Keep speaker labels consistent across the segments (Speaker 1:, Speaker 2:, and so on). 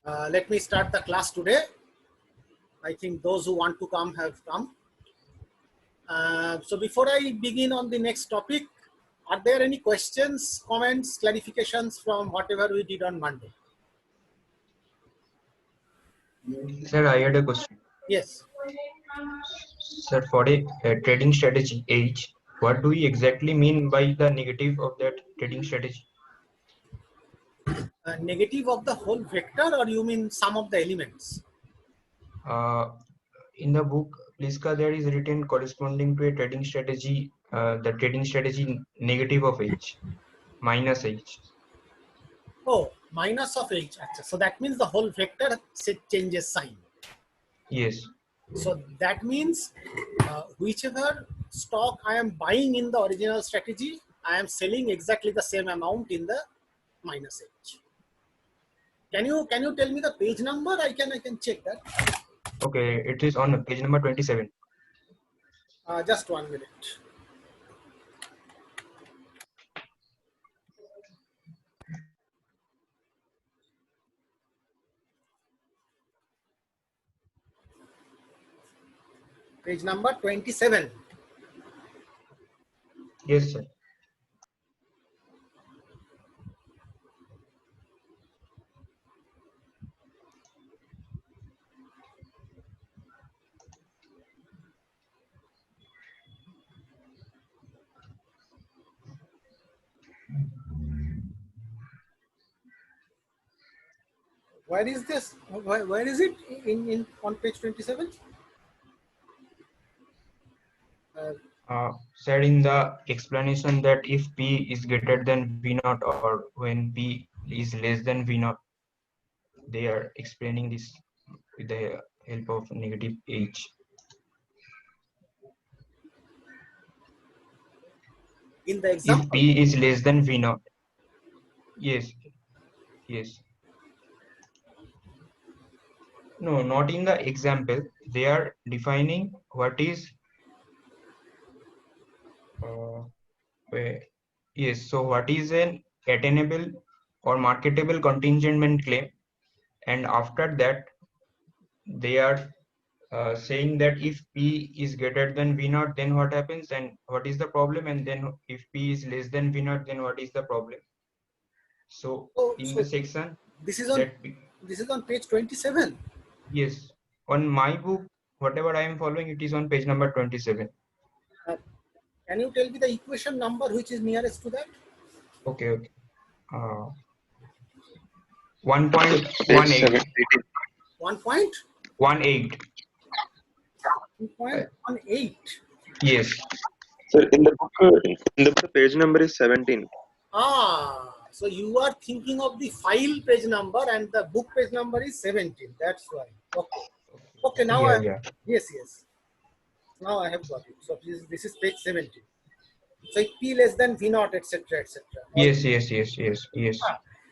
Speaker 1: Let me start the class today. I think those who want to come have come. So before I begin on the next topic, are there any questions, comments, clarifications from whatever we did on Monday?
Speaker 2: Sir, I had a question.
Speaker 1: Yes.
Speaker 2: Sir, for a trading strategy H, what do we exactly mean by the negative of that trading strategy?
Speaker 1: Negative of the whole vector, or you mean some of the elements?
Speaker 2: In the book, Pliska, there is written corresponding to a trading strategy, the trading strategy negative of H, minus H.
Speaker 1: Oh, minus of H. So that means the whole vector changes sign.
Speaker 2: Yes.
Speaker 1: So that means whichever stock I am buying in the original strategy, I am selling exactly the same amount in the minus H. Can you tell me the page number? I can check that.
Speaker 2: Okay, it is on page number 27.
Speaker 1: Just 1 minute. Page number 27.
Speaker 2: Yes, sir.
Speaker 1: Where is this? Where is it in on page 27?
Speaker 2: Said in the explanation that if P is greater than V naught or when P is less than V naught, they are explaining this with the help of negative H.
Speaker 1: In the
Speaker 2: If
Speaker 1: example?
Speaker 2: P is less than V naught. Yes. Yes. No, not in the example. They are defining what is yes. So what is an attainable or marketable contingent claim, and after that they are saying that if P is greater than V naught, then what happens and what is the problem, and then if P is less than V naught, then what is the problem. So in the
Speaker 1: So
Speaker 2: section
Speaker 1: this is on page 27.
Speaker 2: Yes, on my book, whatever I am following, it is on page number 27.
Speaker 1: Can you tell me the equation number which is nearest to that?
Speaker 2: Okay, okay. 1.18.
Speaker 1: 1.18. 1.18.
Speaker 2: Yes.
Speaker 3: So in the book, page number is 17.
Speaker 1: So you are thinking of the file page number and the book page number is 17. That's why. Okay. Okay. Now
Speaker 2: Yeah.
Speaker 1: Yes. Now I have got it. So this is page 17. So if P less than V naught, etc., etc.
Speaker 2: Yes.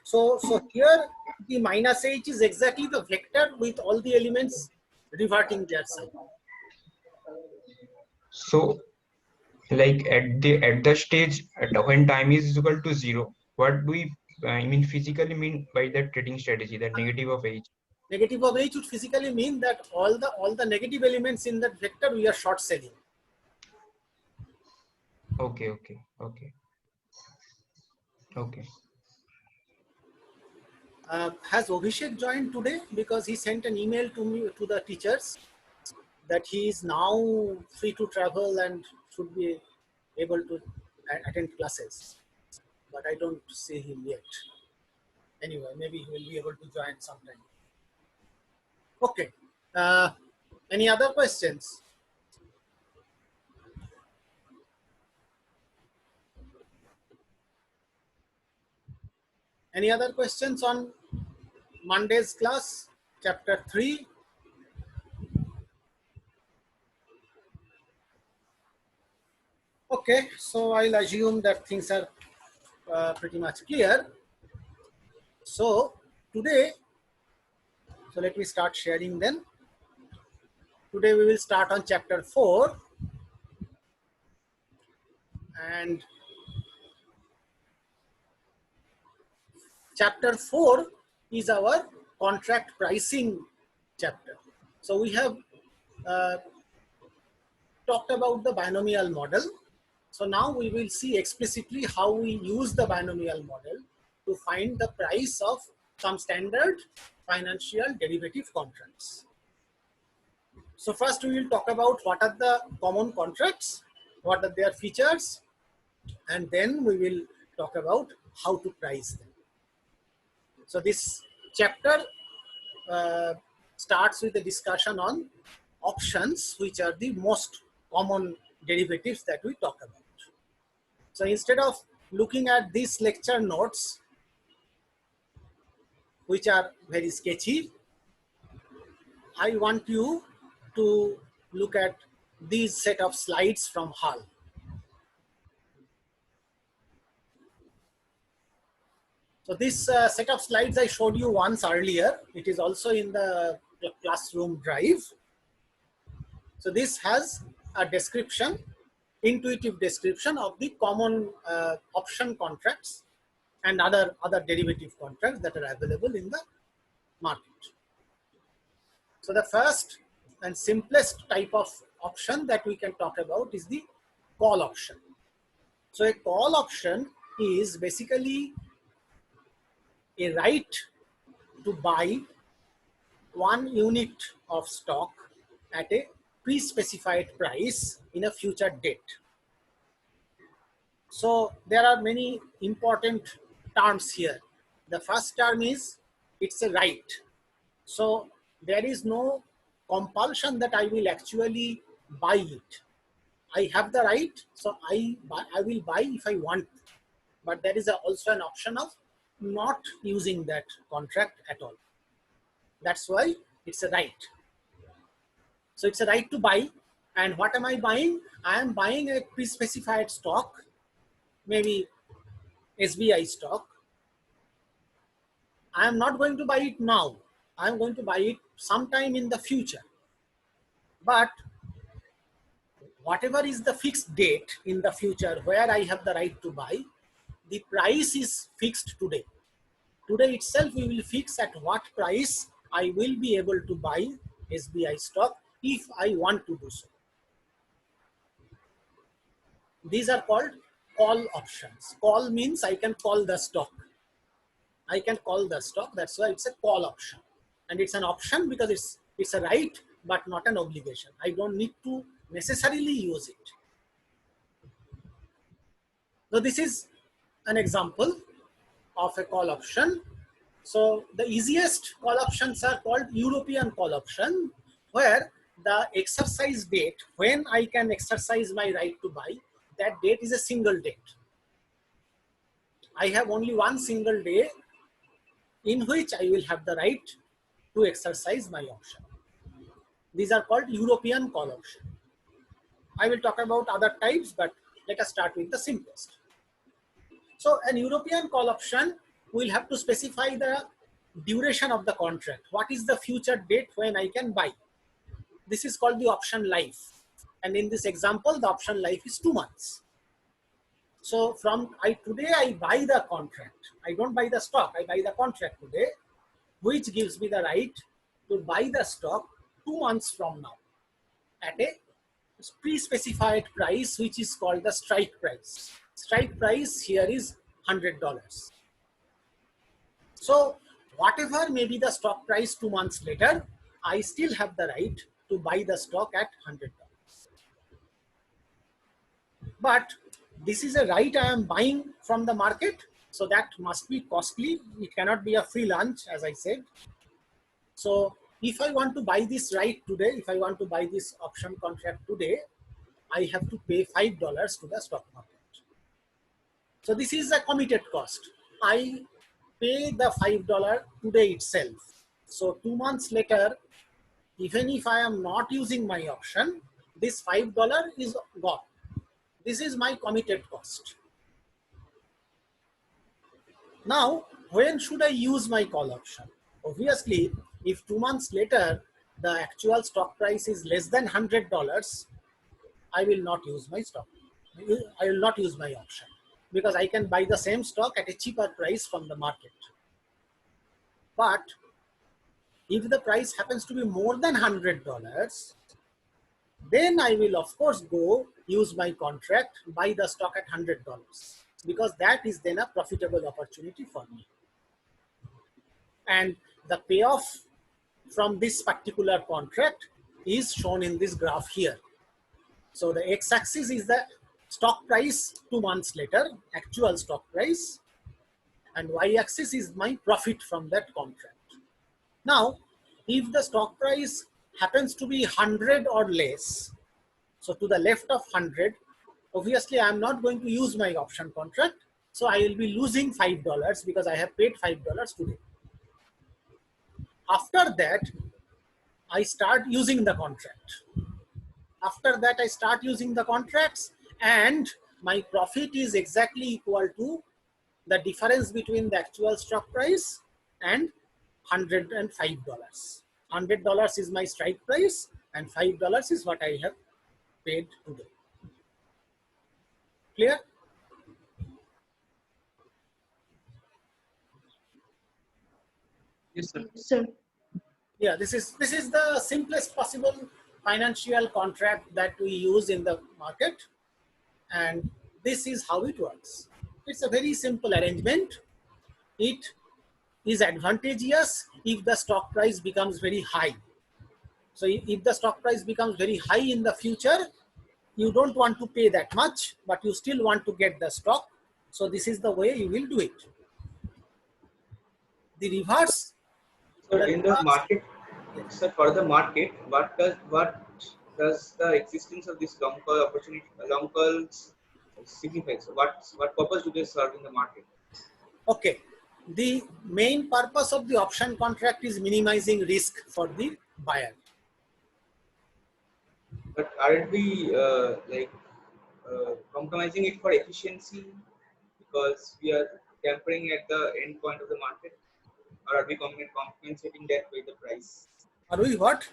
Speaker 1: So here the minus H is exactly the vector with all the elements reverting their sign.
Speaker 2: So, like at the stage when time is equal to 0, what do we physically mean by that trading strategy, the negative of H?
Speaker 1: Negative of H would physically mean that all the negative elements in that vector we are short selling.
Speaker 2: Okay.
Speaker 1: Has Abhishek joined today? Because he sent an email to me, to the teachers, that he is now free to travel and should be able to attend classes. But I don't see him yet. Anyway, maybe he will be able to join sometime. Okay. Any other questions? Any other questions on Monday's class, chapter 3? Okay, so I'll assume that things are pretty much clear. So today, so let me start sharing then. Today we will start on chapter 4, and chapter 4 is our contract pricing chapter. So we have talked about the binomial model. So now we will see explicitly how we use the binomial model to find the price of some standard financial derivative contracts. So first we will talk about what are the common contracts, what are their features, and then we will talk about how to price them. So this chapter starts with a discussion on options, which are the most common derivatives that we talk about. So instead of looking at these lecture notes, which are very sketchy, I want you to look at these set of slides from Hull. So this set of slides I showed you once earlier. It is also in the classroom drive. So this has a description, intuitive description of the common option contracts and other derivative contracts that are available in the market. So the first and simplest type of option that we can talk about is the call option. So a call option is basically a right to buy 1 unit of stock at a pre-specified price in a future date. So there are many important terms here. The first term is it's a right. So there is no compulsion that I will actually buy it. I have the right, so I will buy if I want. But there is also an option of not using that contract at all. That's why it's a right. So it's a right to buy. And what am I buying? I am buying a pre-specified stock, maybe SBI stock. I am not going to buy it now. I am going to buy it sometime in the future. But whatever is the fixed date in the future where I have the right to buy, the price is fixed today. Today itself we will fix at what price I will be able to buy SBI stock if I want to do so. These are called call options. Call means I can call the stock. I can call the stock, that's why it's a call option. And it's an option because it's a right but not an obligation. I don't need to necessarily use it. So this is an example of a call option. So the easiest call options are called European call option, where the exercise date, when I can exercise my right to buy, that date is a single date. I have only one single day in which I will have the right to exercise my option. These are called European call option. I will talk about other types, but let us start with the simplest. So an European call option will have to specify the duration of the contract. What is the future date when I can buy? This is called the option life. And in this example, the option life is 2 months. So today I buy the contract. I don't buy the stock, I buy the contract today, which gives me the right to buy the stock 2 months from now at a pre-specified price, which is called the strike price. Strike price here is $100. So whatever may be the stock price 2 months later, I still have the right to buy the stock at $100. But this is a right I am buying from the market, so that must be costly. It cannot be a free lunch, as I said. So if I want to buy this right today, if I want to buy this option contract today, I have to pay $5 to the stock market. So this is a committed cost. I pay the $5 today itself. So 2 months later, even if I am not using my option, this $5 is gone. This is my committed cost. Now, when should I use my call option? Obviously, if 2 months later, the actual stock price is less than $100, I will not use my stock. I will not use my option because I can buy the same stock at a cheaper price from the market. But If the price happens to be more than $100, then I will of course go use my contract, buy the stock at $100, because that is then a profitable opportunity for me. And the payoff from this particular contract is shown in this graph here. So the x-axis is the stock price 2 months later, actual stock price, and y-axis is my profit from that contract. Now, if the stock price happens to be 100 or less, so to the left of 100, obviously I am not going to use my option contract, so I will be losing $5 because I have paid $5 today. After that, I start using the contract. After that, I start using the contracts, and my profit is exactly equal to the difference between the actual stock price and $105. $100 is my strike price, and $5 is what I have paid today. Clear?
Speaker 4: Yes, sir.
Speaker 5: Sir,
Speaker 1: Yeah, this is the simplest possible financial contract that we use in the market, and this is how it works. It's a very simple arrangement. It is advantageous if the stock price becomes very high. So if the stock price becomes very high in the future, you don't want to pay that much, but you still want to get the stock. So this is the way you will do it. The reverse.
Speaker 4: So in the market, sir, for the market, what does the existence of this long call opportunity, long calls signify? So what purpose do they serve in the market?
Speaker 1: Okay. The main purpose of the option contract is minimizing risk for the buyer.
Speaker 4: But aren't we compromising it for efficiency because we are tampering at the end point of the market, or are we compensating that by the price?
Speaker 1: Are we what?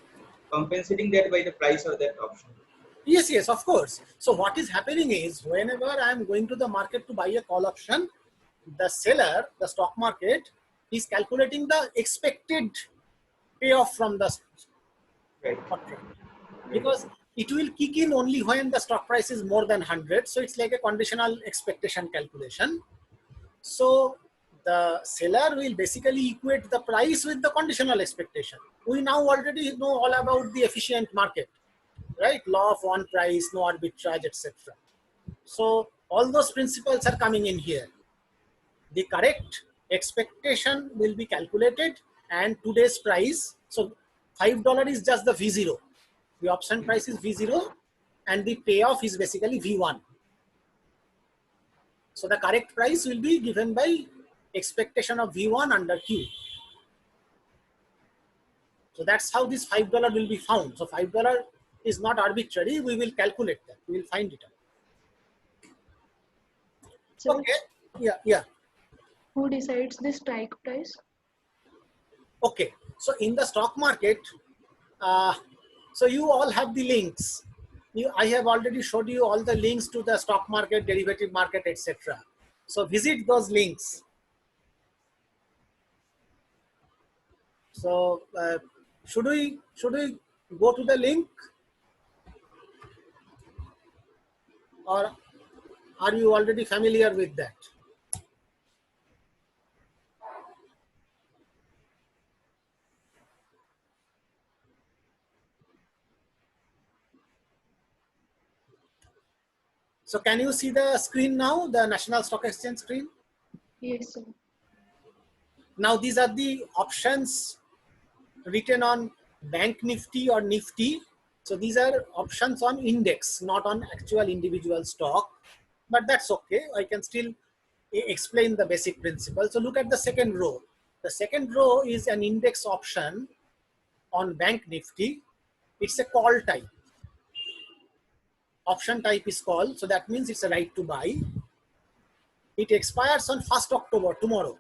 Speaker 4: Compensating that by the price of that option.
Speaker 1: Yes, yes, of course. So what is happening is, whenever I am going to the market to buy a call option, the seller, the stock market, is calculating the expected payoff from the
Speaker 4: Right.
Speaker 1: contract, because it will kick in only when the stock price is more than 100. So it's like a conditional expectation calculation. So the seller will basically equate the price with the conditional expectation. We now already know all about the efficient market, right? Law of one price, no arbitrage, etc. So all those principles are coming in here. The correct expectation will be calculated, and today's price, so $5 is just the V0. The option price is V0, and the payoff is basically V1. So the correct price will be given by expectation of V1 under Q. So that's how this $5 will be found. So $5 is not arbitrary. We will calculate that. We will find it out.
Speaker 5: sir,
Speaker 1: Okay. Yeah.
Speaker 5: who decides the strike price?
Speaker 1: Okay. So in the stock market, so you all have the links. I have already showed you all the links to the stock market, derivative market, etc. So visit those links. So should we go to the link, or are you already familiar with that? So can you see the screen now, the National Stock Exchange screen?
Speaker 5: Yes, sir.
Speaker 1: Now these are the options written on Bank Nifty or Nifty. So these are options on index, not on actual individual stock, but that's okay. I can still explain the basic principle. So look at the second row. The second row is an index option on Bank Nifty. It's a call type. Option type is call, so that means it's a right to buy. It expires on 1st October, tomorrow.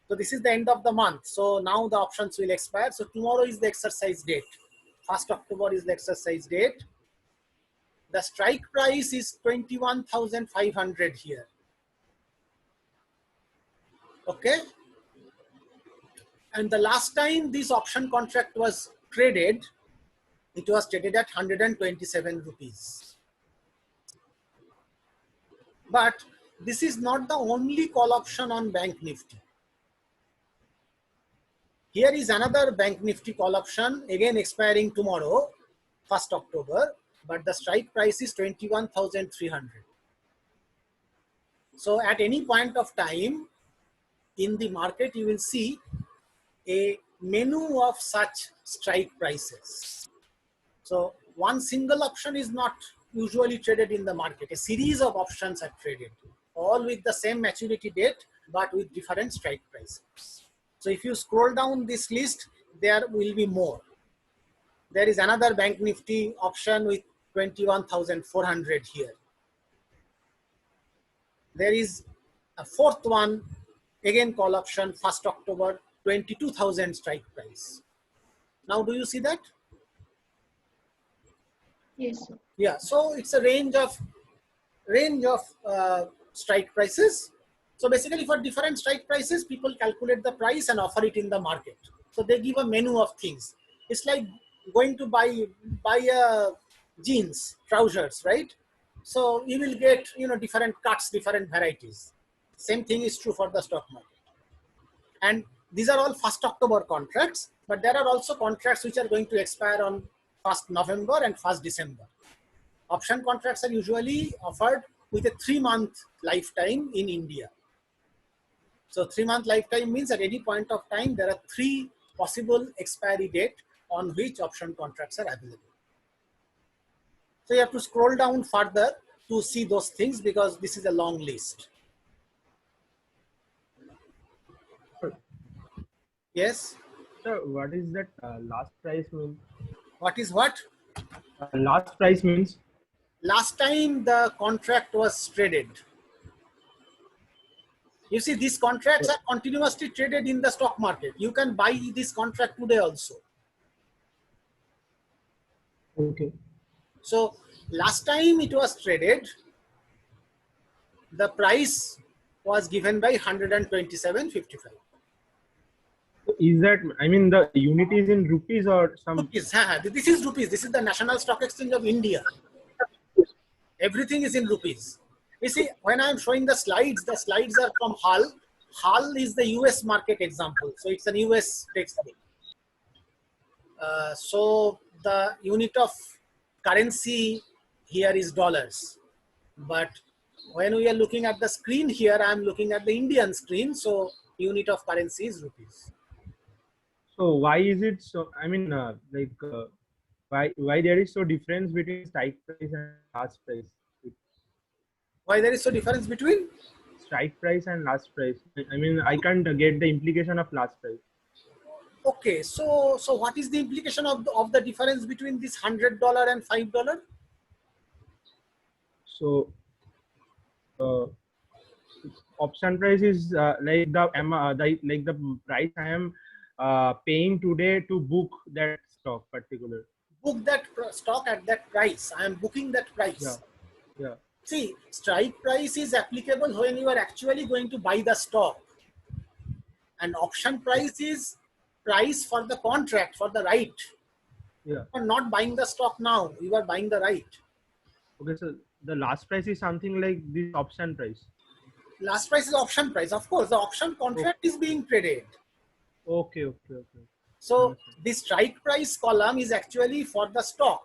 Speaker 1: So this is the end of the month. So now the options will expire. So tomorrow is the exercise date. 1st October is the exercise date. The strike price is 21,500 here. Okay. And the last time this option contract was traded, it was traded at 127 rupees. But this is not the only call option on Bank Nifty. Here is another Bank Nifty call option, again expiring tomorrow, 1st October, but the strike price is 21,300. So at any point of time in the market, you will see a menu of such strike prices. So one single option is not usually traded in the market. A series of options are traded, all with the same maturity date, but with different strike prices. So if you scroll down this list, there will be more. There is another Bank Nifty option with 21,400 here. There is a fourth one, again call option, 1st October, 22,000 strike price. Now do you see that?
Speaker 5: Yes, sir.
Speaker 1: Yeah, so it's a range of strike prices. So basically for different strike prices, people calculate the price and offer it in the market. So they give a menu of things. It's like going to buy jeans, trousers, right? So you will get, different cuts, different varieties. Same thing is true for the stock market. And these are all 1st October contracts, but there are also contracts which are going to expire on 1st November and 1st December. Option contracts are usually offered with a 3-month lifetime in India. So 3-month lifetime means at any point of time, there are 3 possible expiry date on which option contracts are available. So you have to scroll down further to see those things because this is a long list. Yes?
Speaker 6: So what is that last price mean?
Speaker 1: What is what?
Speaker 6: Last price means?
Speaker 1: Last time the contract was traded. You see, these contracts are continuously traded in the stock market. You can buy this contract today also.
Speaker 6: Okay.
Speaker 1: So last time it was traded, the price was given by 127.55.
Speaker 6: Is that, I mean, the unit is in rupees or some?
Speaker 1: Rupees. This is rupees. This is the National Stock Exchange of India. Everything is in rupees. You see, when I'm showing the slides are from HUL. HUL is the US market example. So it's an US textbook. So the unit of currency here is dollars. But when we are looking at the screen here, I'm looking at the Indian screen. So unit of currency is rupees.
Speaker 6: So why is it so, I mean, why there is so difference between strike price and last price?
Speaker 1: Why there is so difference between?
Speaker 6: Strike price and last price. I mean, I can't get the implication of last price.
Speaker 1: Okay, so what is the implication of the difference between this $100 and $5?
Speaker 6: So option price is like the price I am paying today to book that stock particular.
Speaker 1: Book that stock at that price. I am booking that price.
Speaker 6: Yeah.
Speaker 1: See, strike price is applicable when you are actually going to buy the stock. And option price is price for the contract, for the right.
Speaker 6: Yeah.
Speaker 1: You are not buying the stock now. You are buying the right.
Speaker 6: Okay, so the last price is something like this option price.
Speaker 1: Last price is option price. Of course, the option contract is being traded.
Speaker 6: Okay.
Speaker 1: So the strike price column is actually for the stock.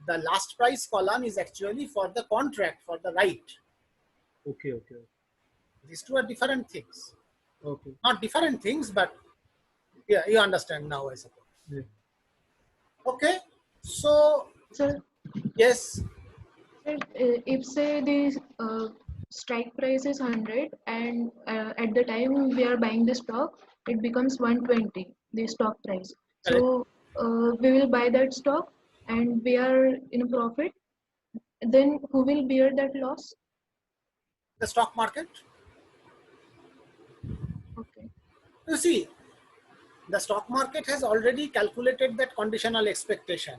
Speaker 1: The last price column is actually for the contract, for the right.
Speaker 6: Okay.
Speaker 1: These two are different things.
Speaker 6: Okay.
Speaker 1: Not different things, but yeah, you understand now, I suppose.
Speaker 6: Yeah.
Speaker 1: Okay. So,
Speaker 5: Sir,
Speaker 1: yes.
Speaker 5: if say the strike price is 100 and at the time we are buying the stock, it becomes 120, the stock price. So we will buy that stock and we are in a profit. Then who will bear that loss?
Speaker 1: The stock market.
Speaker 5: Okay.
Speaker 1: You see, the stock market has already calculated that conditional expectation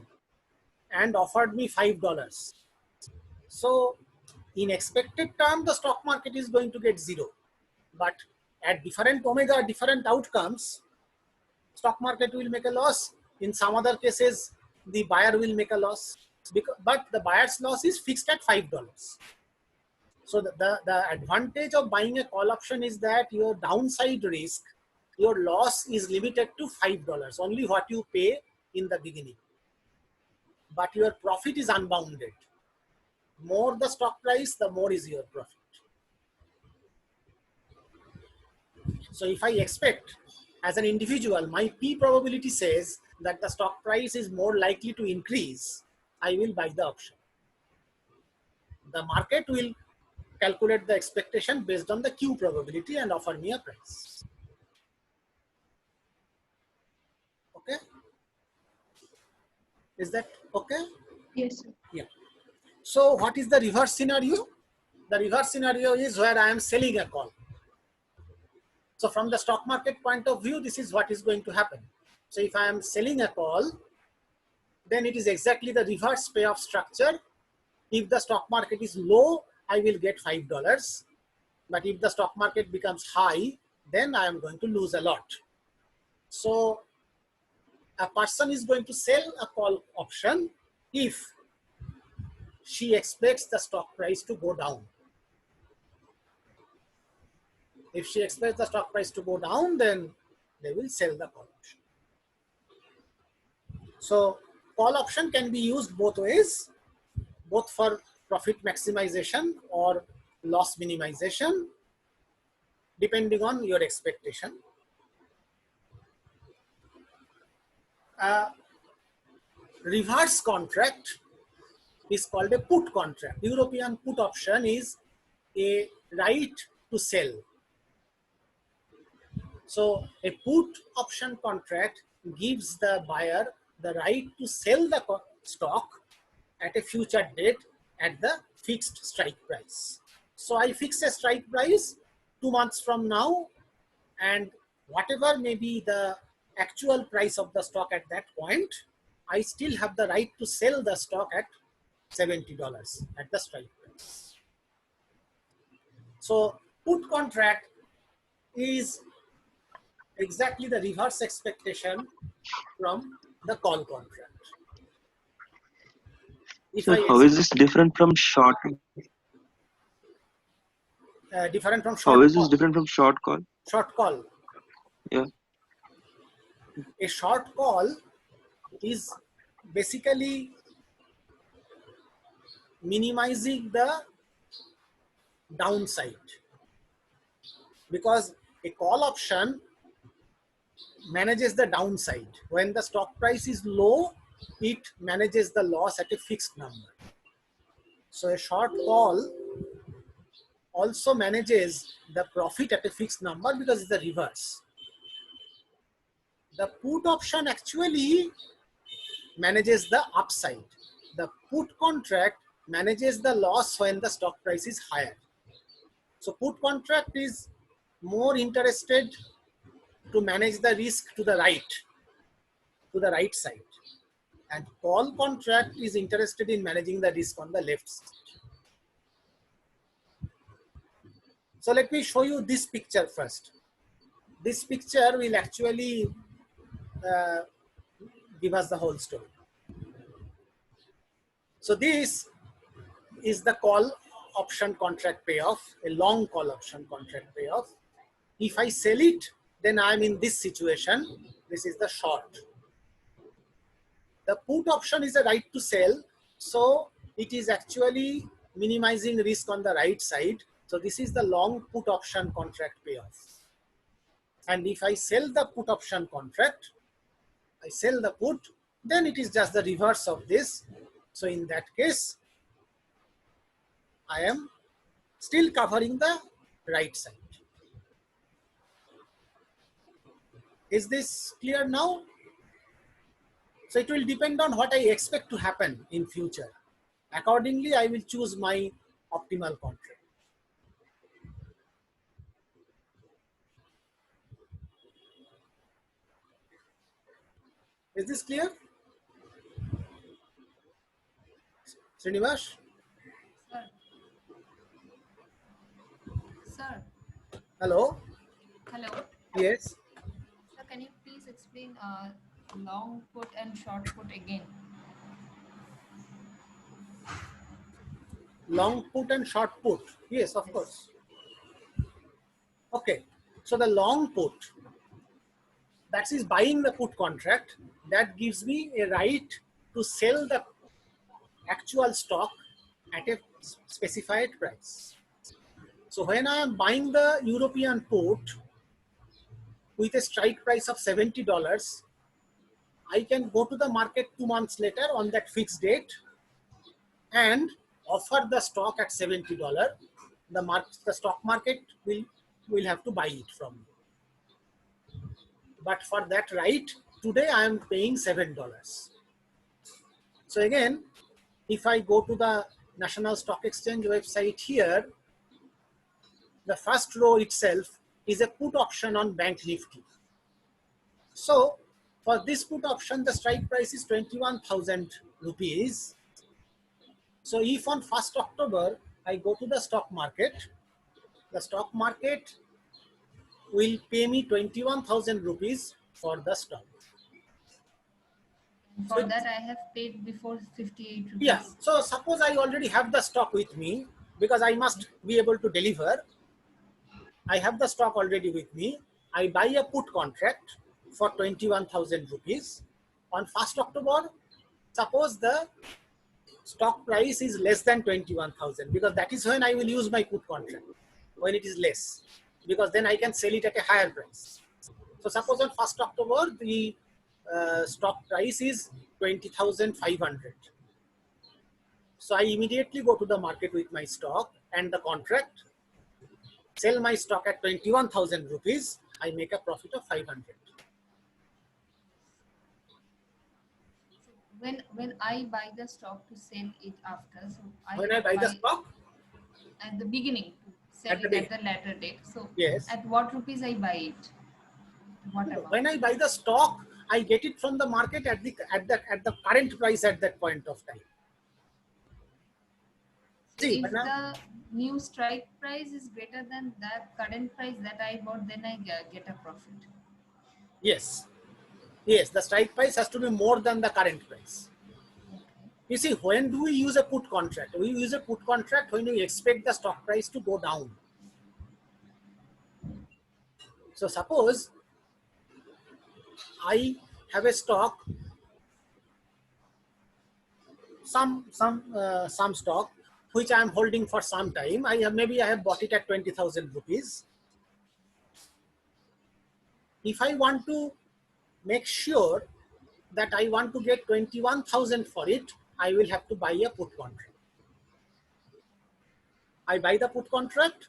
Speaker 1: and offered me $5. So in expected term, the stock market is going to get 0. But at different omega, different outcomes, stock market will make a loss. In some other cases, the buyer will make a loss. But the buyer's loss is fixed at $5. So the advantage of buying a call option is that your downside risk, your loss is limited to $5, only what you pay in the beginning. But your profit is unbounded. More the stock price, the more is your profit. So if I expect as an individual, my P probability says that the stock price is more likely to increase, I will buy the option. The market will calculate the expectation based on the Q probability and offer me a price. Okay? Is that okay?
Speaker 5: Yes, sir.
Speaker 1: Yeah. So what is the reverse scenario? The reverse scenario is where I am selling a call. So from the stock market point of view, this is what is going to happen. So if I am selling a call, then it is exactly the reverse payoff structure. If the stock market is low, I will get $5. But if the stock market becomes high, then I am going to lose a lot. So a person is going to sell a call option if she expects the stock price to go down. If she expects the stock price to go down, then they will sell the call option. So call option can be used both ways, both for profit maximization or loss minimization, depending on your expectation. Reverse contract is called a put contract. European put option is a right to sell. So a put option contract gives the buyer the right to sell the stock at a future date at the fixed strike price. So I fix a strike price 2 months from now, and whatever may be the actual price of the stock at that point, I still have the right to sell the stock at $70 at the strike price. So put contract is exactly the reverse expectation from the call contract. If
Speaker 3: So how is this different from short?
Speaker 1: Different from short
Speaker 3: How is this
Speaker 1: call.
Speaker 3: different from short call?
Speaker 1: Short call.
Speaker 3: Yeah.
Speaker 1: A short call is basically minimizing the downside, because a call option manages the downside. When the stock price is low, it manages the loss at a fixed number. So a short call also manages the profit at a fixed number because it's the reverse. The put option actually manages the upside. The put contract manages the loss when the stock price is higher. So put contract is more interested to manage the risk to the right side. And call contract is interested in managing the risk on the left side. So let me show you this picture first. This picture will actually give us the whole story. So this is the call option contract payoff, a long call option contract payoff. If I sell it, then I'm in this situation. This is the short. The put option is a right to sell, so it is actually minimizing risk on the right side. So this is the long put option contract payoff. And if I sell the put option contract, I sell the put, then it is just the reverse of this. So in that case, I am still covering the right side. Is this clear now? So it will depend on what I expect to happen in future. Accordingly, I will choose my optimal contract. Is this clear? Srinivas?
Speaker 7: Sir. Sir.
Speaker 1: Hello?
Speaker 7: Hello.
Speaker 1: Yes.
Speaker 7: Sir, can you please explain between long put and short put again?
Speaker 1: Long put and short put. Yes, of
Speaker 7: Yes.
Speaker 1: course. Okay. So the long put, that is buying the put contract, that gives me a right to sell the actual stock at a specified price. So when I am buying the European put with a strike price of $70, I can go to the market 2 months later on that fixed date and offer the stock at $70. The stock market will have to buy it from me. But for that right, today I am paying $7. So again, if I go to the National Stock Exchange website here, the first row itself is a put option on Bank Nifty. So for this put option, the strike price is 21,000 rupees. So if on 1st October, I go to the stock market will pay me 21,000 rupees for the stock.
Speaker 7: And
Speaker 1: So
Speaker 7: for that, I have paid before 58 rupees.
Speaker 1: yeah, so suppose I already have the stock with me because I must be able to deliver. I have the stock already with me. I buy a put contract for 21,000 rupees. On 1st October, suppose the stock price is less than 21,000 because that is when I will use my put contract, when it is less, because then I can sell it at a higher price. So suppose on 1st October, the stock price is 20,500. So I immediately go to the market with my stock and the contract, sell my stock at 21,000 rupees, I make a profit of 500.
Speaker 7: When I buy the stock to sell it after, so
Speaker 1: When I buy the stock,
Speaker 7: at the beginning to sell
Speaker 1: At the
Speaker 7: it at the later date. So
Speaker 1: yes.
Speaker 7: at what rupees I buy it? What amount?
Speaker 1: When I buy the stock, I get it from the market at the current price at that point of time.
Speaker 7: So
Speaker 1: See,
Speaker 7: if
Speaker 1: when I,
Speaker 7: the new strike price is greater than that current price that I bought, then I get a profit.
Speaker 1: yes, the strike price has to be more than the current price. You see, when do we use a put contract? We use a put contract when we expect the stock price to go down. So suppose I have a stock, some stock which I am holding for some time. Maybe I have bought it at 20,000 rupees. If I want to make sure that I want to get 21,000 for it, I will have to buy a put contract. I buy the put contract,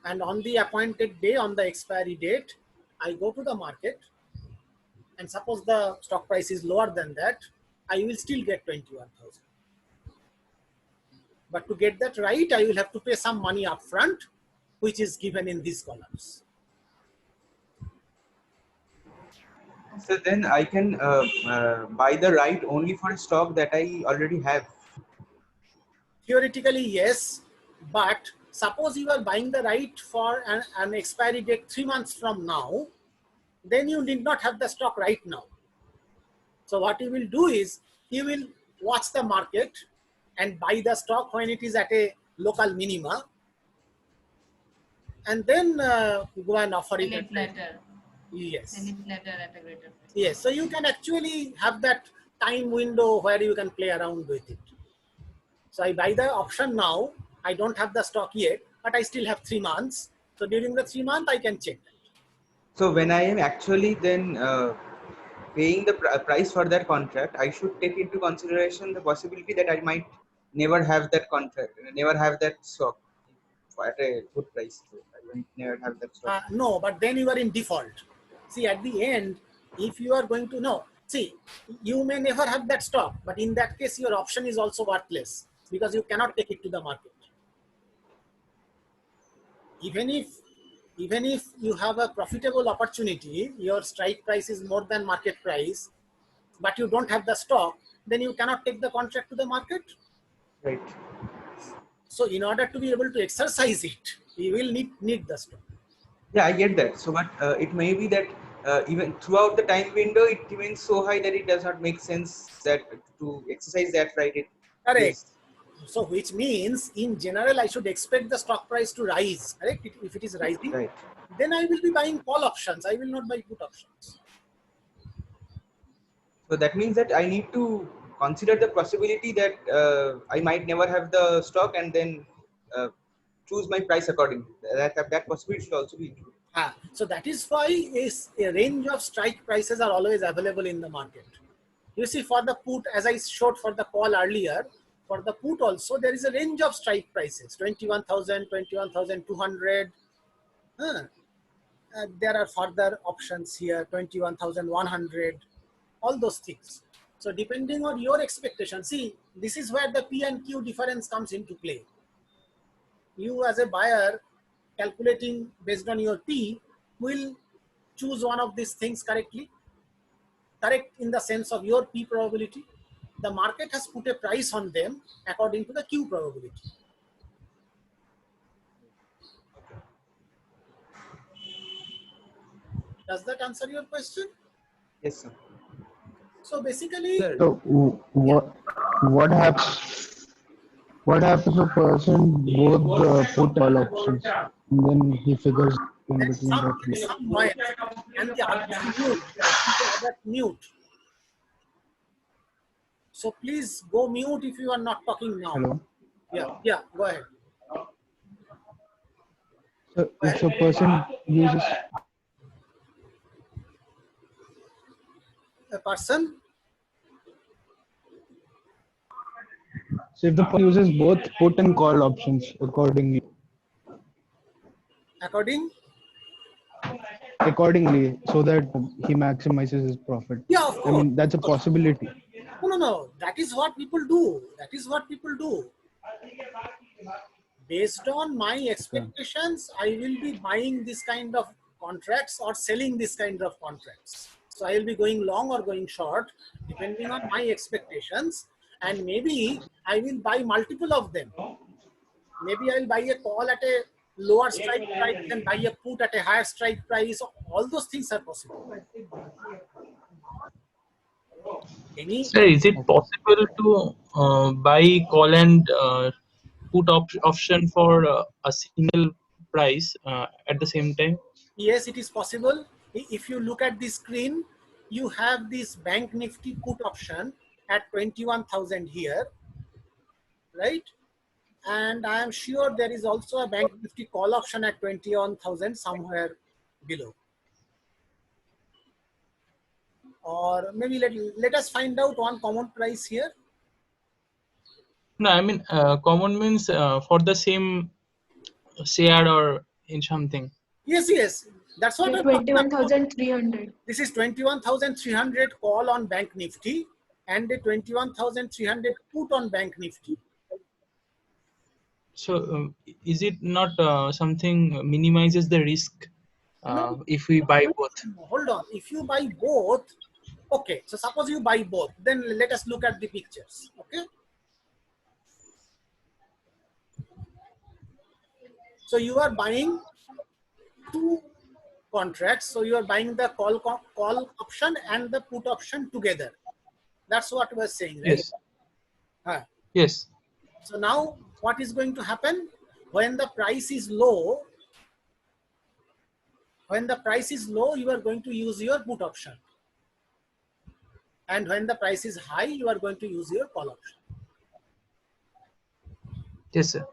Speaker 1: and on the appointed day, on the expiry date, I go to the market, and suppose the stock price is lower than that, I will still get 21,000. But to get that right, I will have to pay some money upfront, which is given in these columns.
Speaker 4: So then I can buy the right only for a stock that I already have.
Speaker 1: Theoretically, yes, but suppose you are buying the right for an expiry date 3 months from now, then you need not have the stock right now. So what you will do is, you will watch the market and buy the stock when it is at a local minima, and then go and offer
Speaker 7: Sell
Speaker 1: it.
Speaker 7: it later.
Speaker 1: Yes.
Speaker 7: Sell it later at a greater price.
Speaker 1: Yes. So you can actually have that time window where you can play around with it. So I buy the option now. I don't have the stock yet, but I still have 3 months. So during the 3 months, I can check that.
Speaker 4: So when I am actually then paying the price for that contract, I should take into consideration the possibility that I might never have that contract, never have that stock at a good price. So I might never have that stock.
Speaker 1: No, but then you are in default. See, at the end, if you are going to know, see, you may never have that stock, but in that case, your option is also worthless because you cannot take it to the market. Even if you have a profitable opportunity, your strike price is more than market price, but you don't have the stock, then you cannot take the contract to the market.
Speaker 4: Right.
Speaker 1: So in order to be able to exercise it, you will need the stock.
Speaker 4: Yeah, I get that. So, but it may be that even throughout the time window, it remains so high that it does not make sense that to exercise that right.
Speaker 1: Correct.
Speaker 4: Yes.
Speaker 1: So which means in general, I should expect the stock price to rise, correct? If it is rising,
Speaker 4: Right.
Speaker 1: then I will be buying call options. I will not buy put options.
Speaker 4: So that means that I need to consider the possibility that I might never have the stock, and then choose my price accordingly. That possibility should also be included.
Speaker 1: So that is why a range of strike prices are always available in the market. You see, for the put, as I showed for the call earlier, for the put also, there is a range of strike prices, 21,000, 21,200. There are further options here, 21,100, all those things. So depending on your expectation, see, this is where the P and Q difference comes into play. You as a buyer, calculating based on your P, will choose one of these things correctly. Correct in the sense of your P probability. The market has put a price on them according to the Q probability. Does that answer your question?
Speaker 4: Yes, sir.
Speaker 1: So basically,
Speaker 4: Sir,
Speaker 8: So what happens? What happens if a person both put all options and then he figures in
Speaker 1: there's
Speaker 8: between that?
Speaker 1: some noise and the other mute. I think the other mute. So please go mute if you are not talking now.
Speaker 8: Hello.
Speaker 1: Yeah, go ahead.
Speaker 8: So if a person uses
Speaker 1: A person,
Speaker 8: so if the person uses both put and call options accordingly, so that he maximizes his profit.
Speaker 1: yeah, of
Speaker 8: I
Speaker 1: course.
Speaker 8: mean, that's a possibility.
Speaker 1: No. That is what people do. Based on my expectations, I will be buying this kind of contracts or selling this kind of contracts. So I will be going long or going short depending on my expectations, and maybe I will buy multiple of them. Maybe I will buy a call at a lower strike price and buy a put at a higher strike price. All those things are possible.
Speaker 9: Sir, is it possible to buy call and put option for a single price at the same time?
Speaker 1: Yes, it is possible. If you look at the screen, you have this Bank Nifty put option at 21,000 here, right? And I am sure there is also a Bank Nifty call option at 21,000 somewhere below. Or maybe let us find out one common price here.
Speaker 9: No, I mean common means for the same share or in something.
Speaker 1: Yes. That's what I'm talking about.
Speaker 5: 21,300.
Speaker 1: This is 21,300 call on Bank Nifty and a 21,300 put on Bank Nifty.
Speaker 9: So is it not something minimizes the risk
Speaker 1: No.
Speaker 9: if we buy both?
Speaker 1: Hold on. If you buy both, okay. So suppose you buy both, then let us look at the pictures. Okay. So you are buying two contracts. So you are buying the call option and the put option together. That's what we're saying, right?
Speaker 9: Yes. Yes.
Speaker 1: So now what is going to happen when the price is low? When the price is low, you are going to use your put option. And when the price is high, you are going to use your call option.
Speaker 9: Yes, sir.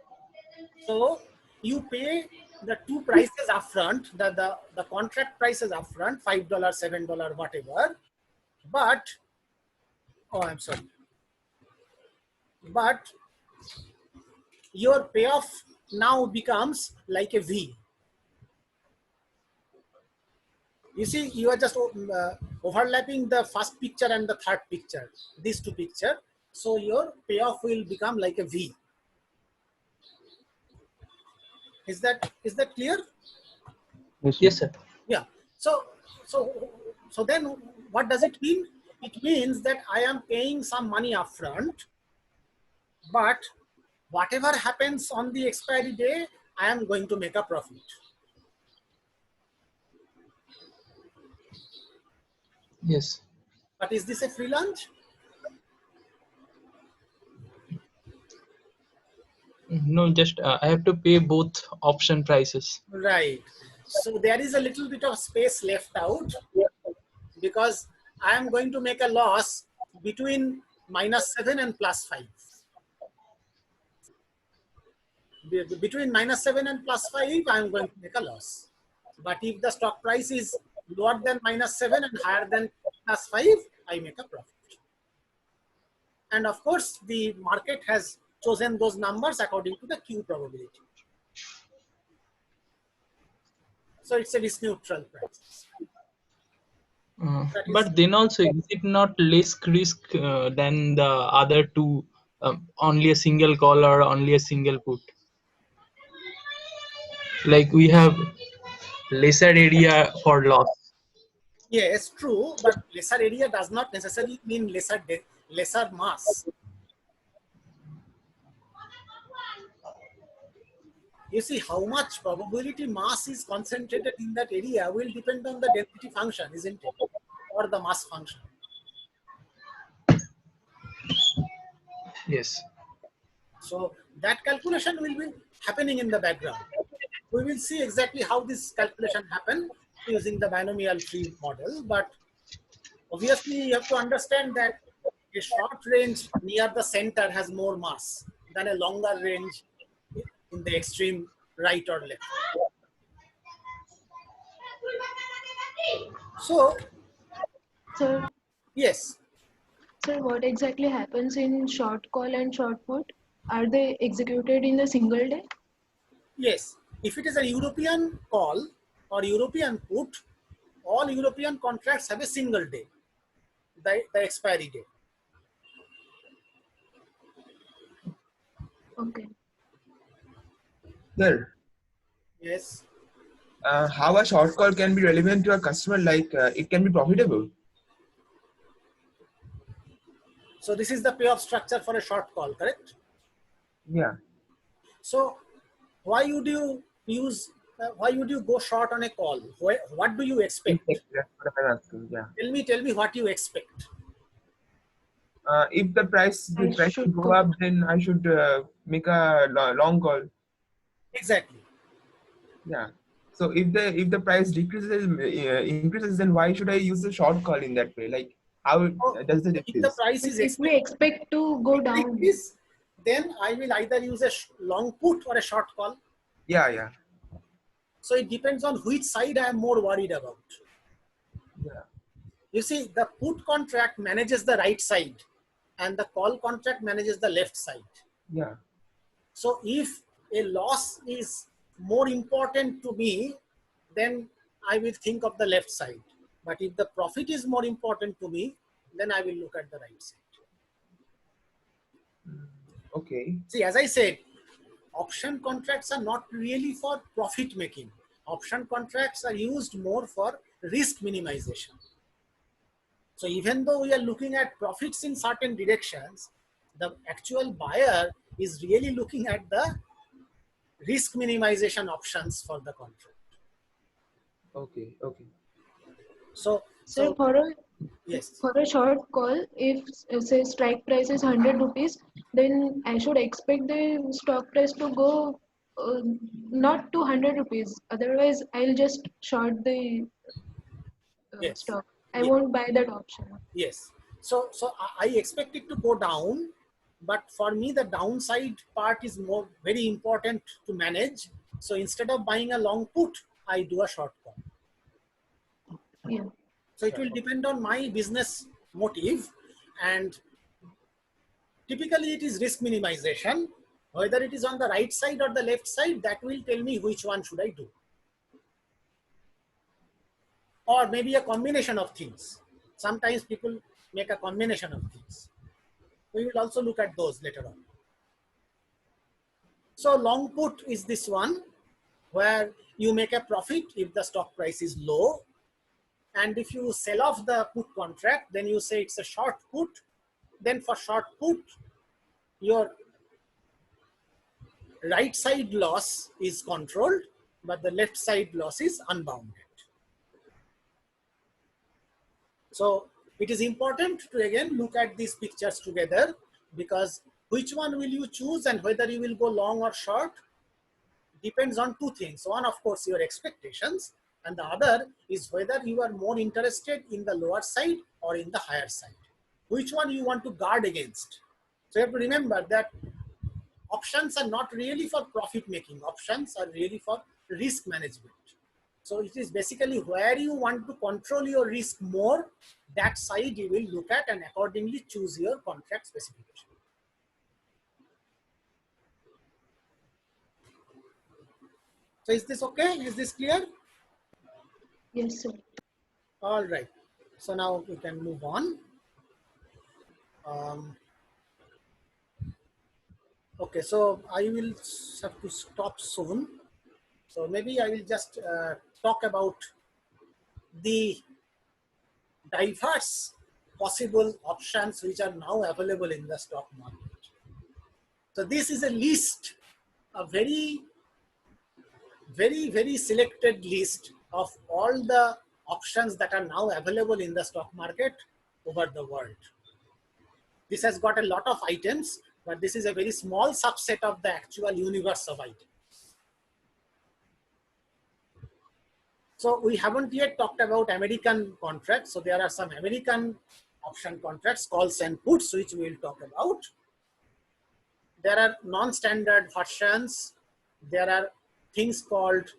Speaker 1: So you pay the two prices upfront, the contract prices upfront, $5, $7, whatever. But, oh, I'm sorry. But your payoff now becomes like a V. You see, you are just overlapping the first picture and the third picture, these two pictures. So your payoff will become like a V. Is that clear?
Speaker 9: Yes, sir.
Speaker 1: Yeah. So then what does it mean? It means that I am paying some money upfront, but whatever happens on the expiry day, I am going to make a profit.
Speaker 9: Yes.
Speaker 1: But is this a free lunch?
Speaker 9: No, just I have to pay both option prices.
Speaker 1: Right. So there is a little bit of space left out because I am going to make a loss between -7 and +5. Between -7 and +5, I am going to make a loss. But if the stock price is lower than -7 and higher than +5, I make a profit. And of course, the market has chosen those numbers according to the Q probability. So it's a risk neutral price.
Speaker 9: But then also, is it not less risk than the other two, only a single call or only a single put? Like we have lesser area for loss.
Speaker 1: Yes, true, but lesser area does not necessarily mean lesser mass. You see, how much probability mass is concentrated in that area will depend on the density function, isn't it? Or the mass function.
Speaker 9: Yes.
Speaker 1: So that calculation will be happening in the background. We will see exactly how this calculation happen using the binomial tree model, but obviously you have to understand that a short range near the center has more mass than a longer range in the extreme right or left. So,
Speaker 5: Sir,
Speaker 1: yes,
Speaker 5: sir, what exactly happens in short call and short put? Are they executed in a single day?
Speaker 1: yes. If it is a European call or European put, all European contracts have a single day, the expiry date.
Speaker 5: Okay.
Speaker 10: Sir,
Speaker 1: Yes.
Speaker 10: how a short call can be relevant to a customer, like it can be profitable?
Speaker 1: So this is the payoff structure for a short call, correct?
Speaker 10: Yeah.
Speaker 1: So why would you use? Why would you go short on a call? What do you expect?
Speaker 10: That's what I'm asking. Yeah.
Speaker 1: Tell me what you expect.
Speaker 10: If the price
Speaker 5: should
Speaker 10: go
Speaker 5: go.
Speaker 10: up, then I should make a long call.
Speaker 1: Exactly.
Speaker 10: Yeah. So if the price decreases increases, then why should I use the short call in that way? Like how does it
Speaker 1: If the
Speaker 10: decrease?
Speaker 1: price is
Speaker 5: If we expect to go down,
Speaker 1: decrease, then I will either use a long put or a short call.
Speaker 10: Yeah, yeah,
Speaker 1: So it depends on which side I am more worried about.
Speaker 10: yeah.
Speaker 1: You see, the put contract manages the right side and the call contract manages the left side.
Speaker 10: Yeah.
Speaker 1: So if a loss is more important to me, then I will think of the left side. But if the profit is more important to me, then I will look at the right side.
Speaker 10: Okay.
Speaker 1: See, as I said, option contracts are not really for profit making. Option contracts are used more for risk minimization. So even though we are looking at profits in certain directions, the actual buyer is really looking at the risk minimization options for the contract.
Speaker 10: Okay. Okay.
Speaker 1: So
Speaker 5: sir,
Speaker 1: yes,
Speaker 5: for a short call, if say strike price is 100 rupees, then I should expect the stock price to go not to 100 rupees. Otherwise, I'll just short the
Speaker 1: yes,
Speaker 5: stock. I
Speaker 1: yes,
Speaker 5: won't buy that option.
Speaker 1: yes. So I expect it to go down, but for me the downside part is very important to manage. So instead of buying a long put, I do a short call.
Speaker 5: Yeah.
Speaker 1: So it will depend on my business motive, and typically it is risk minimization. Whether it is on the right side or the left side, that will tell me which one should I do. Or maybe a combination of things. Sometimes people make a combination of things. We will also look at those later on. So long put is this one where you make a profit if the stock price is low. And if you sell off the put contract, then you say it's a short put. Then for short put, your right side loss is controlled, but the left side loss is unbounded. So it is important to again look at these pictures together, because which one will you choose and whether you will go long or short depends on two things. One, of course, your expectations, and the other is whether you are more interested in the lower side or in the higher side. Which one you want to guard against. So you have to remember that options are not really for profit making. Options are really for risk management. So it is basically where you want to control your risk more, that side you will look at and accordingly choose your contract specification. So is this okay? Is this clear?
Speaker 5: Yes, sir.
Speaker 1: All right. So now we can move on. Okay, so I will have to stop soon. So maybe I will just talk about the diverse possible options which are now available in the stock market. So this is a list, a very selected list of all the options that are now available in the stock market over the world. This has got a lot of items, but this is a very small subset of the actual universe of items. So we haven't yet talked about American contracts. So there are some American option contracts, calls and puts, which we will talk about. There are non-standard versions. There are things called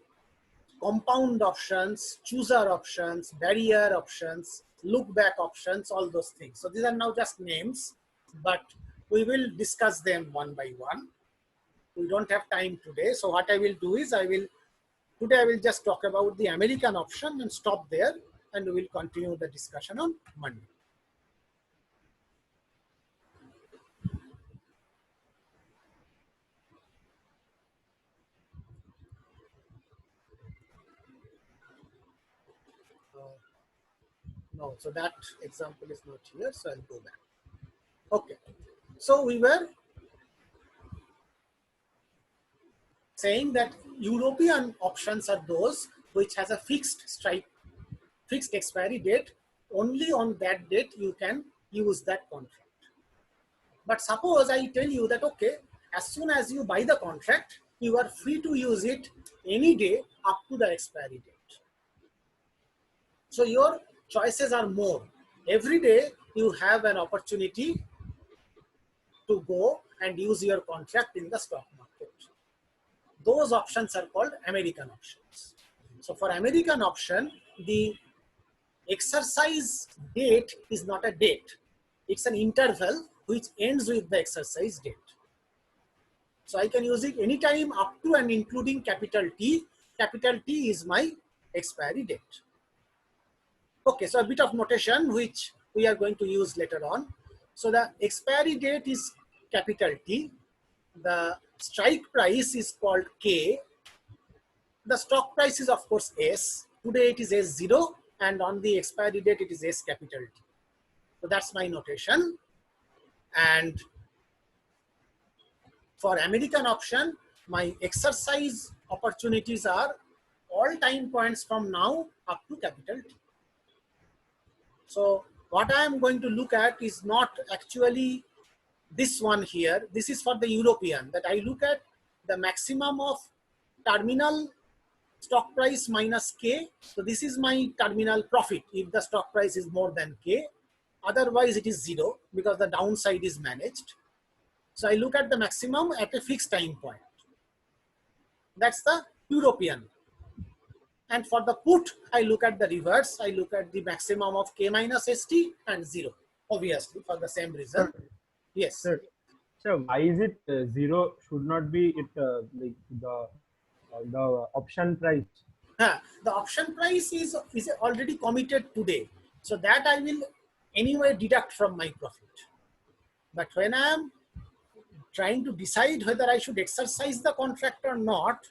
Speaker 1: compound options, chooser options, barrier options, look back options, all those things. So these are now just names, but we will discuss them one by one. We don't have time today. So what I will do is today I will just talk about the American option and stop there, and we will continue the discussion on Monday. No, so that example is not here, so I'll go back. Okay, so we were saying that European options are those which has a fixed expiry date. Only on that date you can use that contract. But suppose I tell you that, okay, as soon as you buy the contract, you are free to use it any day up to the expiry date. So your choices are more. Every day you have an opportunity to go and use your contract in the stock market. Those options are called American options. So for American option, the exercise date is not a date. It's an interval which ends with the exercise date. So I can use it anytime up to and including capital T. Capital T is my expiry date. Okay, so a bit of notation which we are going to use later on. So the expiry date is capital T. The strike price is called K. The stock price is of course S. Today it is S0, and on the expiry date it is S capital T. So that's my notation. And for American option, my exercise opportunities are all time points from now up to capital T. So what I am going to look at is not actually this one here. This is for the European, that I look at the maximum of terminal stock price minus K. So this is my terminal profit if the stock price is more than K. Otherwise it is 0 because the downside is managed. So I look at the maximum at a fixed time point. That's the European. And for the put, I look at the reverse. I look at the maximum of K minus ST and 0, obviously for the same reason. Yes.
Speaker 6: Sir, so why is it 0 should not be it like the option price?
Speaker 1: The option price is already committed today. So that I will anyway deduct from my profit. But when I am trying to decide whether I should exercise the contract or not,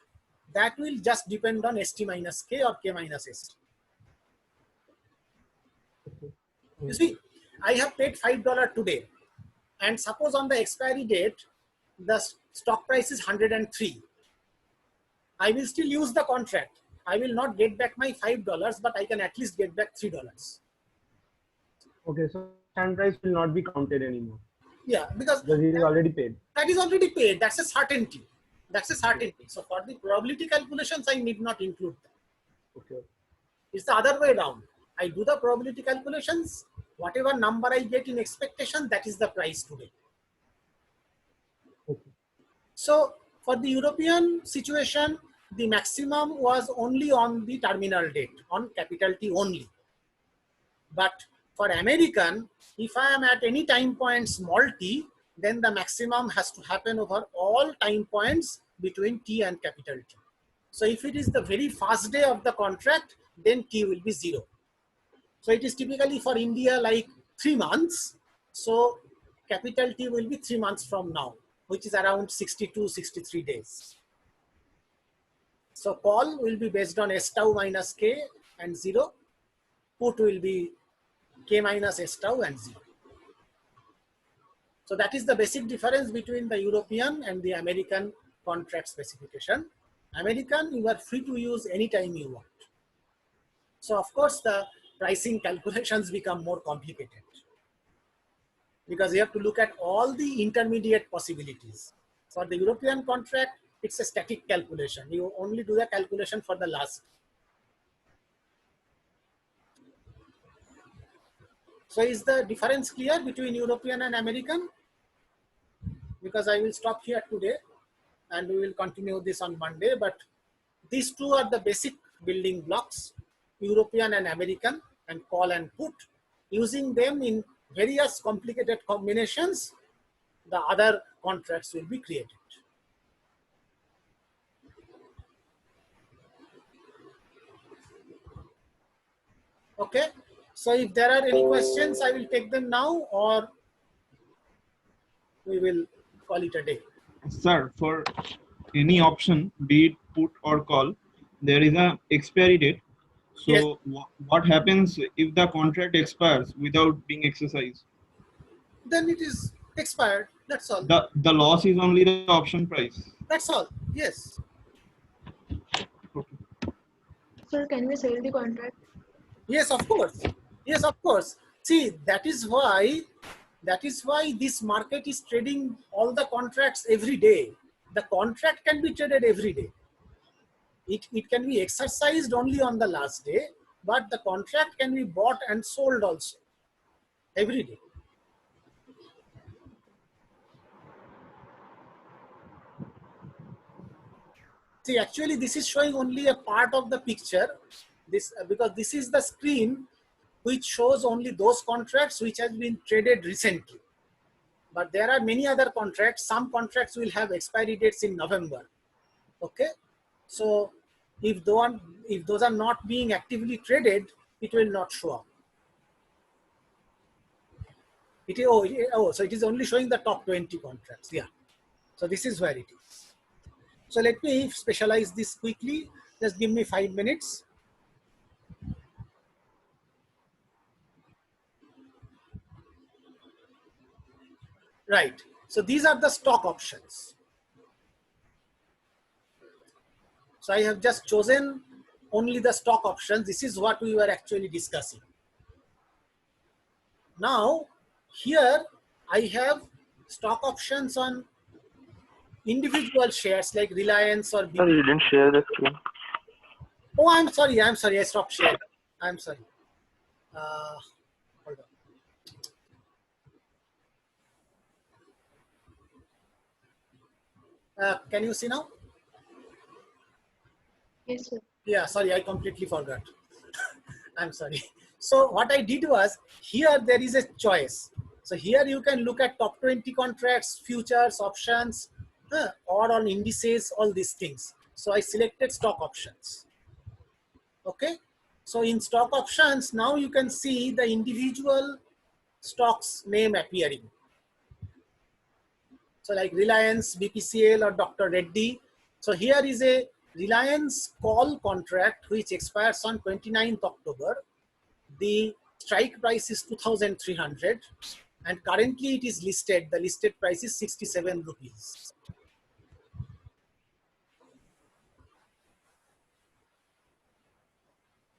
Speaker 1: that will just depend on ST minus K or K minus ST. You see, I have paid $5 today, and suppose on the expiry date, the stock price is 103. I will still use the contract. I will not get back my $5, but I can at least get back $3.
Speaker 6: Okay, so stand price will not be counted anymore
Speaker 1: Yeah, because
Speaker 6: because it is already paid.
Speaker 1: that is already paid. That's a certainty. That's a certainty. So for the probability calculations, I need not include that.
Speaker 6: Okay.
Speaker 1: It's the other way around. I do the probability calculations. Whatever number I get in expectation, that is the price today.
Speaker 6: Okay.
Speaker 1: So for the European situation, the maximum was only on the terminal date, on capital T only. But for American, if I am at any time point small t, then the maximum has to happen over all time points between t and capital T. So if it is the very first day of the contract, then t will be 0. So it is typically for India like 3 months. So capital T will be 3 months from now, which is around 62, 63 days. So call will be based on S tau minus K and 0. Put will be K minus S tau and 0. So that is the basic difference between the European and the American contract specification. American, you are free to use anytime you want. So of course, the pricing calculations become more complicated because you have to look at all the intermediate possibilities. For the European contract, it's a static calculation. You only do the calculation for the last. So is the difference clear between European and American? Because I will stop here today and we will continue this on Monday. But these two are the basic building blocks, European and American, and call and put. Using them in various complicated combinations, the other contracts will be created. Okay, so if there are any questions, I will take them now or we will call it a day.
Speaker 11: Sir, for any option, be it put or call, there is a expiry date. So
Speaker 1: Yes.
Speaker 11: what happens if the contract expires without being exercised?
Speaker 1: Then it is expired. That's all.
Speaker 11: The loss is only the option price.
Speaker 1: That's all. Yes.
Speaker 5: Sir, can we sell the contract?
Speaker 1: Yes, of course. Yes, of course. See, that is why this market is trading all the contracts every day. The contract can be traded every day. It can be exercised only on the last day, but the contract can be bought and sold also every day. See, actually, this is showing only a part of the picture. Because this is the screen which shows only those contracts which has been traded recently. But there are many other contracts. Some contracts will have expiry dates in November. Okay, so if those are not being actively traded, it will not show up. So it is only showing the top 20 contracts. Yeah. So this is where it is. So let me specialize this quickly. Just give me 5 minutes. Right. So these are the stock options. So I have just chosen only the stock options. This is what we were actually discussing. Now, here I have stock options on individual shares like Reliance or BP.
Speaker 3: Sir, you didn't share the screen.
Speaker 1: Oh, I'm sorry. I stopped sharing. I'm sorry. Hold on. Can you see now?
Speaker 5: Yes, sir.
Speaker 1: Yeah, sorry, I completely forgot. I'm sorry. So what I did was, here there is a choice. So here you can look at top 20 contracts, futures, options, or on indices, all these things. So I selected stock options. Okay. So in stock options, now you can see the individual stocks name appearing. So like Reliance, BPCL or Dr. Reddy. So here is a Reliance call contract which expires on 29th October. The strike price is 2,300 and currently it is listed. The listed price is 67 rupees.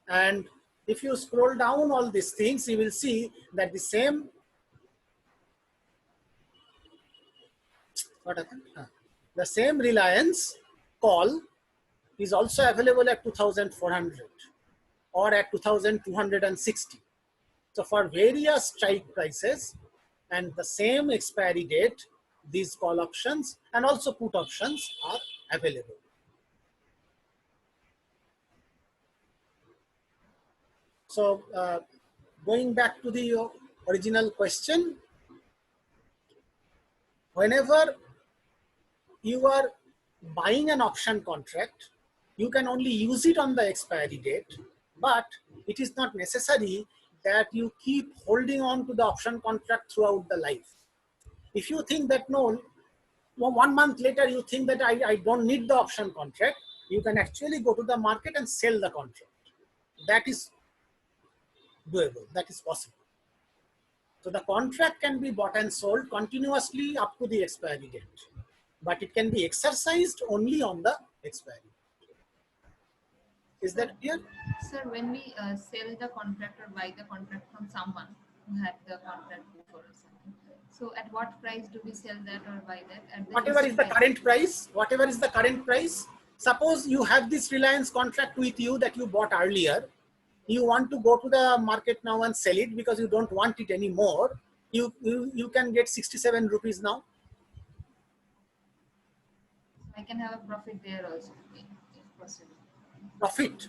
Speaker 1: And if you scroll down all these things, you will see that the same, what happened? The same Reliance call is also available at 2,400 or at 2,260. So for various strike prices and the same expiry date, these call options and also put options are available. So going back to the original question, whenever you are buying an option contract, you can only use it on the expiry date, but it is not necessary that you keep holding on to the option contract throughout the life. If you think that no, 1 month later you think that I don't need the option contract, you can actually go to the market and sell the contract. That is doable, that is possible. So the contract can be bought and sold continuously up to the expiry date, but it can be exercised only on the expiry. Is that clear?
Speaker 7: Sir, when we sell the contract or buy the contract from someone who had the contract before or something, so at what price do we sell that or buy that? At the
Speaker 1: Whatever is the current price, whatever is the current price. Suppose you have this Reliance contract with you that you bought earlier. You want to go to the market now and sell it because you don't want it anymore. You can get 67 rupees now.
Speaker 7: I can have a profit there also, if possible.
Speaker 1: Profit.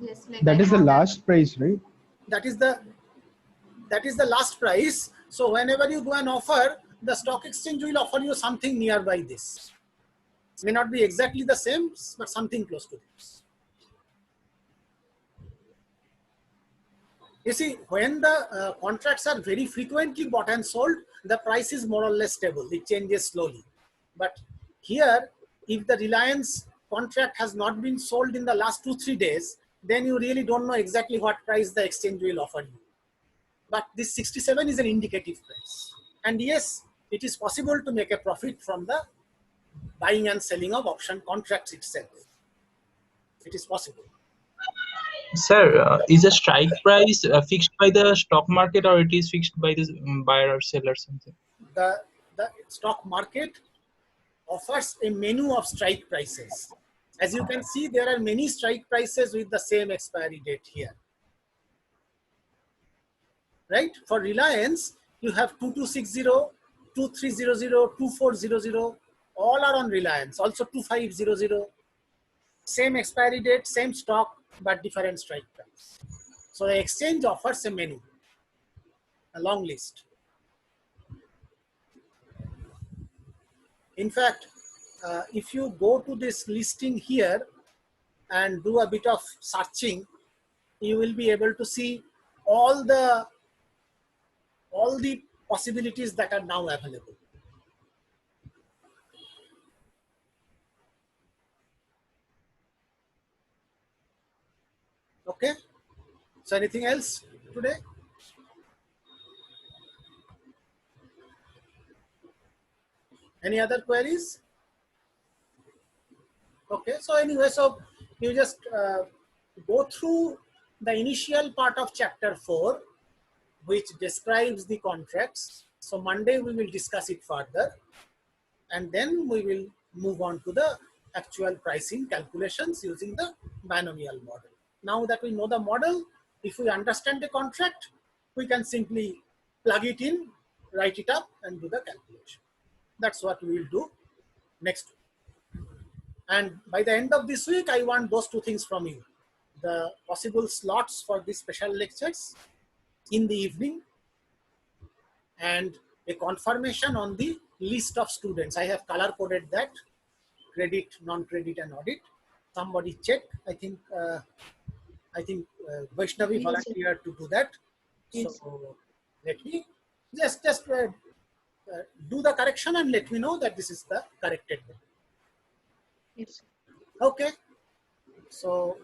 Speaker 7: Yes, like
Speaker 8: That is the last price, right?
Speaker 1: That is the last price. So whenever you go and offer, the stock exchange will offer you something nearby this. It may not be exactly the same, but something close to this. You see, when the contracts are very frequently bought and sold, the price is more or less stable. It changes slowly. But here, if the Reliance contract has not been sold in the last 2-3 days, then you really don't know exactly what price the exchange will offer you. But this 67 is an indicative price. And yes, it is possible to make a profit from the buying and selling of option contracts itself. It is possible.
Speaker 9: Sir, is a strike price fixed by the stock market or it is fixed by the buyer or seller something?
Speaker 1: The stock market offers a menu of strike prices. As you can see, there are many strike prices with the same expiry date here. Right? For Reliance, you have 2260, 2300, 2400, all are on Reliance. Also 2500, same expiry date, same stock, but different strike price. So the exchange offers a menu, a long list. In fact, if you go to this listing here and do a bit of searching, you will be able to see all the possibilities that are now available. Okay, so anything else today? Any other queries? Okay, so anyway, so you just go through the initial part of chapter 4, which describes the contracts. So Monday we will discuss it further, and then we will move on to the actual pricing calculations using the binomial model. Now that we know the model, if we understand the contract, we can simply plug it in, write it up, and do the calculation. That's what we will do next week. And by the end of this week, I want those two things from you: the possible slots for these special lectures in the evening, and a confirmation on the list of students. I have color coded that: credit, non-credit, and audit. Somebody check. I think Vaishnavi volunteered to do that. So let me just do the correction and let me know that this is the corrected one.
Speaker 5: Yes.
Speaker 1: Okay. So